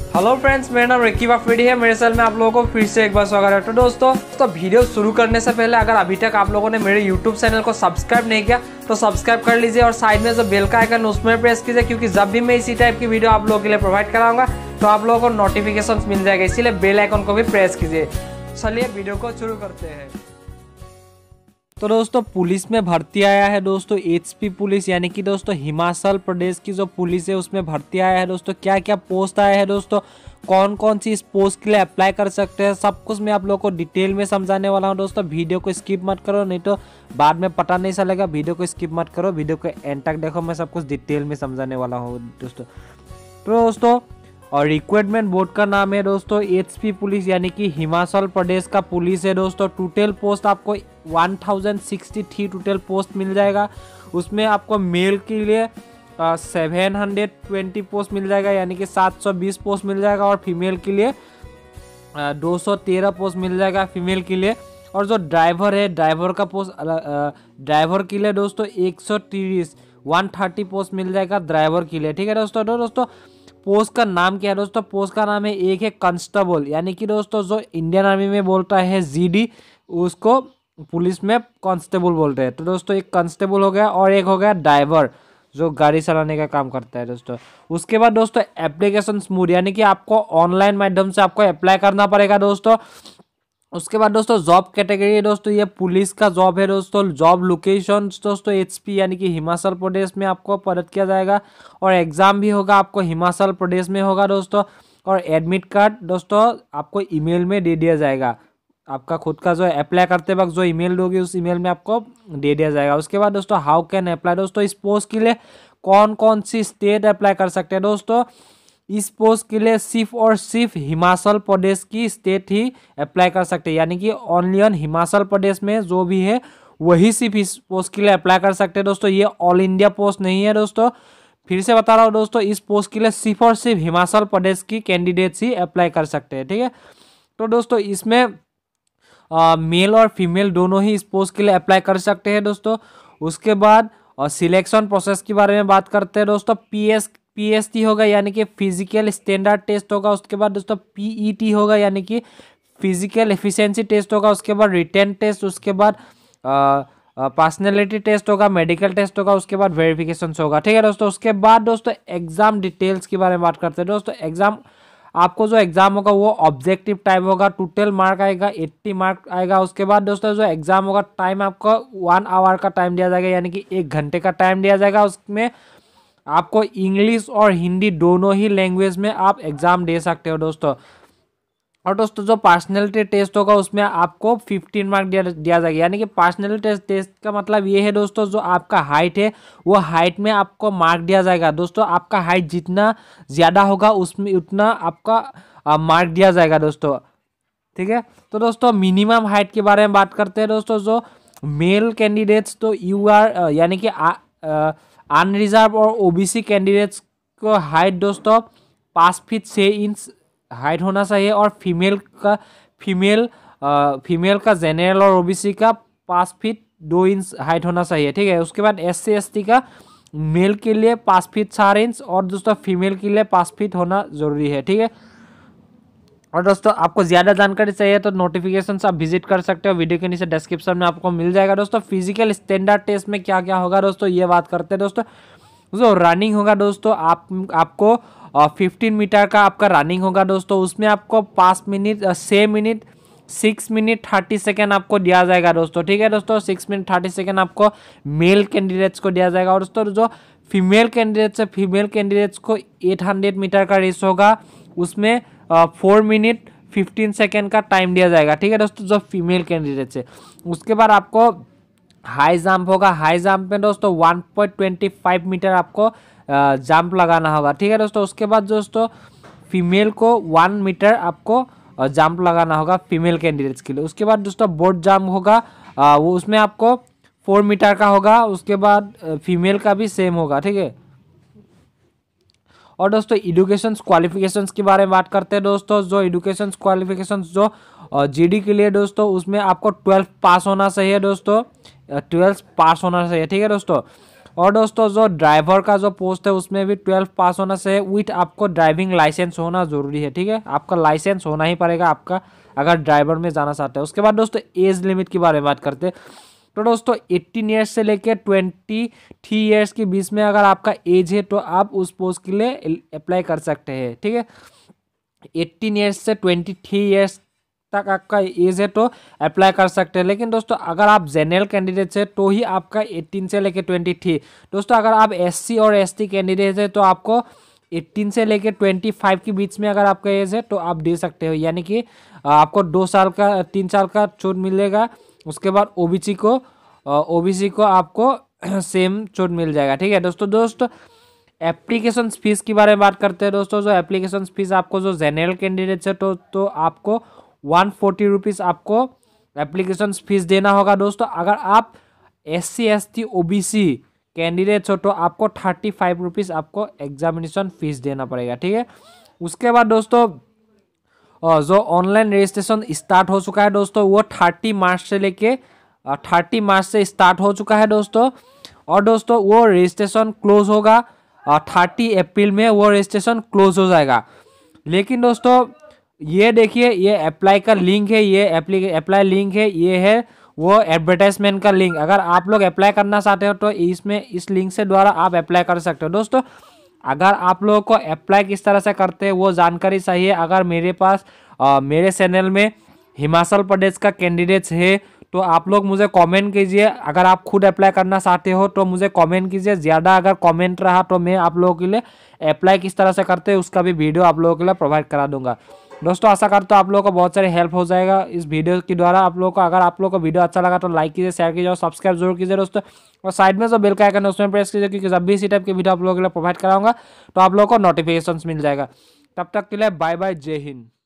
Hello friends, मेरा नाम Ricky वाफिडी है। मेरे चैनल में आप लोगों को फिर से एक बार स्वागत है। तो दोस्तों वीडियो शुरू करने से पहले अगर अभी तक आप लोगों ने मेरे यूट्यूब चैनल को सब्सक्राइब नहीं किया तो सब्सक्राइब कर लीजिए और साइड में जो बेल का आइकन उसमें प्रेस कीजिए, क्योंकि जब भी मैं इसी टाइप की वीडियो आप लोगों के लिए प्रोवाइड कराऊंगा तो आप लोगों को नोटिफिकेशन मिल जाएगा, इसीलिए बेल आइकन को भी प्रेस कीजिए। चलिए वीडियो को शुरू करते हैं। तो दोस्तों पुलिस में भर्ती आया है दोस्तों, एचपी पुलिस यानी कि दोस्तों हिमाचल प्रदेश की जो पुलिस है उसमें भर्ती आया है दोस्तों। क्या क्या पोस्ट आया है दोस्तों, कौन कौन सी इस पोस्ट के लिए अप्लाई कर सकते हैं, सब कुछ मैं आप लोगों को डिटेल में समझाने वाला हूं दोस्तों। वीडियो को स्किप मत करो, नहीं तो बाद में पता नहीं चलेगा। वीडियो को स्किप मत करो, वीडियो को एंड तक देखो, मैं सब कुछ डिटेल में समझाने वाला हूँ दोस्तों। तो दोस्तों और रिक्वायरमेंट बोर्ड का नाम है दोस्तों एचपी पुलिस यानी कि हिमाचल प्रदेश का पुलिस है दोस्तों। टोटल पोस्ट आपको 1063 टोटल पोस्ट मिल जाएगा। उसमें आपको मेल के लिए 720 पोस्ट मिल जाएगा यानी कि 720 पोस्ट मिल जाएगा, और फीमेल के लिए 213 पोस्ट मिल जाएगा फीमेल के लिए। और जो ड्राइवर है, ड्राइवर का पोस्ट ड्राइवर के लिए दोस्तों 130 पोस्ट मिल जाएगा ड्राइवर के लिए, ठीक है दोस्तों। तो दोस्तों पोस्ट का नाम क्या है दोस्तों, पोस्ट का नाम है, एक है कांस्टेबल यानी कि दोस्तों जो इंडियन आर्मी में बोलता है जीडी, उसको पुलिस में कांस्टेबल बोलते हैं। तो दोस्तों एक कांस्टेबल हो गया और एक हो गया ड्राइवर जो गाड़ी चलाने का काम करता है दोस्तों। उसके बाद दोस्तों एप्लीकेशन मोड यानी कि आपको ऑनलाइन माध्यम से आपको अप्लाई करना पड़ेगा दोस्तों। उसके बाद दोस्तों जॉब कैटेगरी दोस्तों ये पुलिस का जॉब है दोस्तों। जॉब लोकेशन दोस्तों एचपी यानी कि हिमाचल प्रदेश में आपको प्रदत्त किया जाएगा, और एग्जाम भी होगा आपको हिमाचल प्रदेश में होगा दोस्तों। और एडमिट कार्ड दोस्तों आपको ईमेल में दे दिया जाएगा। आपका खुद का जो अप्लाई करते वक्त जो ईमेल दोगे उस ईमेल में आपको दे दिया जाएगा। उसके बाद दोस्तों हाउ कैन अप्लाई दोस्तों, इस पोस्ट के लिए कौन कौन सी स्टेट अप्लाई कर सकते हैं दोस्तों। इस पोस्ट के लिए सिर्फ और सिर्फ हिमाचल प्रदेश की स्टेट ही अप्लाई कर सकते हैं, यानी कि ओनली ऑन हिमाचल प्रदेश में जो भी है वही सिर्फ इस पोस्ट के लिए अप्लाई कर सकते हैं दोस्तों। ये ऑल इंडिया पोस्ट नहीं है दोस्तों। फिर से बता रहा हूँ दोस्तों, इस पोस्ट के लिए सिर्फ और सिर्फ हिमाचल प्रदेश की कैंडिडेट्स ही अप्लाई कर सकते हैं, ठीक है। तो दोस्तों इसमें मेल और फीमेल दोनों ही इस पोस्ट के लिए अप्लाई कर सकते हैं दोस्तों। उसके बाद सिलेक्शन प्रोसेस के बारे में बात करते हैं दोस्तों। पीएसटी होगा यानी कि फिजिकल स्टैंडर्ड टेस्ट होगा। उसके बाद दोस्तों पीईटी होगा यानी कि फिजिकल एफिशिएंसी टेस्ट होगा। उसके बाद रिटन टेस्ट, उसके बाद पर्सनैलिटी टेस्ट होगा, मेडिकल टेस्ट होगा, उसके बाद वेरिफिकेशन होगा, ठीक है दोस्तों। उसके बाद दोस्तों एग्जाम डिटेल्स के बारे में बात करते हैं दोस्तों। एग्जाम आपको जो एग्जाम होगा वो ऑब्जेक्टिव टाइप होगा। टोटल मार्क आएगा 80 मार्क आएगा। उसके बाद दोस्तों जो एग्जाम होगा टाइम आपको 1 आवर का टाइम दिया जाएगा यानी कि 1 घंटे का टाइम दिया जाएगा। उसमें आपको इंग्लिश और हिंदी दोनों ही लैंग्वेज में आप एग्जाम दे सकते हो दोस्तों। और दोस्तों जो पर्सनैलिटी टेस्ट होगा उसमें आपको 15 मार्क दिया जाएगा, यानी कि पर्सनैलिटी टेस्ट का मतलब ये है दोस्तों जो आपका हाइट है वो हाइट में आपको मार्क दिया जाएगा दोस्तों। आपका हाइट जितना ज़्यादा होगा उसमें उतना आपका मार्क दिया जाएगा दोस्तों, ठीक है। तो दोस्तों मिनिमम हाइट के बारे में बात करते हैं दोस्तों। जो मेल कैंडिडेट्स तो UR यानी कि अनरिजर्व और ओबीसी कैंडिडेट्स को हाइट दोस्तों 5 फीट 6 इंच हाइट होना चाहिए, और फीमेल का जनरल और ओबीसी का 5 फीट 2 इंच हाइट होना चाहिए, ठीक है। उसके बाद SC ST का मेल के लिए 5 फीट 4 इंच और दोस्तों फीमेल के लिए 5 फीट होना जरूरी है, ठीक है। और दोस्तों आपको ज़्यादा जानकारी चाहिए तो नोटिफिकेशन आप विजिट कर सकते हो, वीडियो के नीचे डिस्क्रिप्शन में आपको मिल जाएगा दोस्तों। फिजिकल स्टैंडर्ड टेस्ट में क्या क्या होगा दोस्तों ये बात करते हैं दोस्तों। जो रनिंग होगा दोस्तों आपको 15 मीटर का आपका रनिंग होगा दोस्तों। उसमें आपको 6 मिनट 30 सेकेंड आपको दिया जाएगा दोस्तों, ठीक है दोस्तों। 6 मिनट 30 सेकेंड आपको मेल कैंडिडेट्स को दिया जाएगा। और दोस्तों जो फीमेल कैंडिडेट्स है, फीमेल कैंडिडेट्स को 800 मीटर का रेस होगा, उसमें 4 मिनट 15 सेकेंड का टाइम दिया जाएगा, ठीक है दोस्तों, जो फीमेल कैंडिडेट्स है। उसके बाद आपको हाई जंप होगा। हाई जंप में दोस्तों 1.25 मीटर आपको जंप लगाना होगा, ठीक है दोस्तों। उसके बाद दोस्तों फीमेल को 1 मीटर आपको जंप लगाना होगा फीमेल कैंडिडेट्स के लिए। उसके बाद दोस्तों बोर्ड जंप होगा, वो उसमें आपको 4 मीटर का होगा। उसके बाद फीमेल का भी सेम होगा, ठीक है। और दोस्तों एजुकेशन क्वालिफिकेशंस के बारे में बात करते हैं दोस्तों। जो एजुकेशन क्वालिफिकेशंस जो जीडी के लिए दोस्तों उसमें आपको 12 पास होना चाहिए दोस्तों, 12 पास होना चाहिए, ठीक है दोस्तों। और दोस्तों जो ड्राइवर का जो पोस्ट है उसमें भी 12 पास होना चाहिए विथ आपको ड्राइविंग लाइसेंस होना जरूरी है, ठीक है। आपका लाइसेंस होना ही पड़ेगा आपका अगर ड्राइवर में जाना चाहते हैं। उसके बाद दोस्तों एज लिमिट के बारे में बात करते हैं। तो दोस्तों 18 ईयर्स से लेकर 23 ईयर्स के बीच में अगर आपका एज है तो आप उस पोस्ट के लिए अप्लाई कर सकते हैं, ठीक है। 18 ईयर्स से 23 ईयर्स तक आपका एज है तो अप्लाई कर सकते हैं। लेकिन दोस्तों अगर आप जनरल कैंडिडेट है तो ही आपका 18 से लेकर 23। दोस्तों अगर आप SC और ST कैंडिडेट है तो आपको 18 से लेकर 25 के बीच में अगर आपका एज है तो आप दे सकते हो, यानी कि आपको 2 साल का 3 साल का छूट मिलेगा। उसके बाद OBC को आपको सेम छूट मिल जाएगा, ठीक है। दोस्तों एप्लीकेशन फीस के बारे में बात करते हैं। दोस्तों जो एप्लीकेशन फीस आपको जो जनरल कैंडिडेट है तो आपको 140 रुपीज़ आपको एप्लीकेशन फीस देना होगा। दोस्तों अगर आप SC ST OBC कैंडिडेट हो तो आपको 35 रुपीज़ आपको एग्जामिनेशन फीस देना पड़ेगा, ठीक है। उसके बाद दोस्तों जो ऑनलाइन रजिस्ट्रेशन स्टार्ट हो चुका है दोस्तों वो 30 मार्च से स्टार्ट हो चुका है दोस्तों। और दोस्तों वो रजिस्ट्रेशन क्लोज होगा 30 अप्रैल में वो रजिस्ट्रेशन क्लोज हो जाएगा। लेकिन दोस्तों ये देखिए ये अप्लाई का लिंक है, ये अप्लाई लिंक है, ये है वो एडवर्टाइजमेंट का लिंक। अगर आप लोग अप्लाई करना चाहते हो तो इसमें इस लिंक से द्वारा आप अप्लाई कर सकते हो। दोस्तों अगर आप लोगों को अप्लाई किस तरह से करते हैं वो जानकारी चाहिए, अगर मेरे पास मेरे चैनल में हिमाचल प्रदेश का कैंडिडेट्स है तो आप लोग मुझे कमेंट कीजिए। अगर आप खुद अप्लाई करना चाहते हो तो मुझे कमेंट कीजिए। ज़्यादा अगर कमेंट रहा तो मैं आप लोगों के लिए अप्लाई किस तरह से करते हैं उसका भी वीडियो आप लोगों के लिए प्रोवाइड करा दूंगा। दोस्तों आशा करता हूँ आप लोगों को बहुत सारी हेल्प हो जाएगा इस वीडियो के द्वारा। आप लोगों को अगर आप लोगों को वीडियो अच्छा लगा तो लाइक कीजिए, शेयर कीजिए और सब्सक्राइब जरूर कीजिए दोस्तों। और साइड में जो बेल का आइकन है उसमें प्रेस कीजिए, क्योंकि जब भी इसी टाइप की वीडियो आप लोगों के लिए प्रोवाइड कराऊंगा तो आप लोगों को नोटिफिकेशन मिल जाएगा। तब तक के लिए बाय बाय, जय हिंद।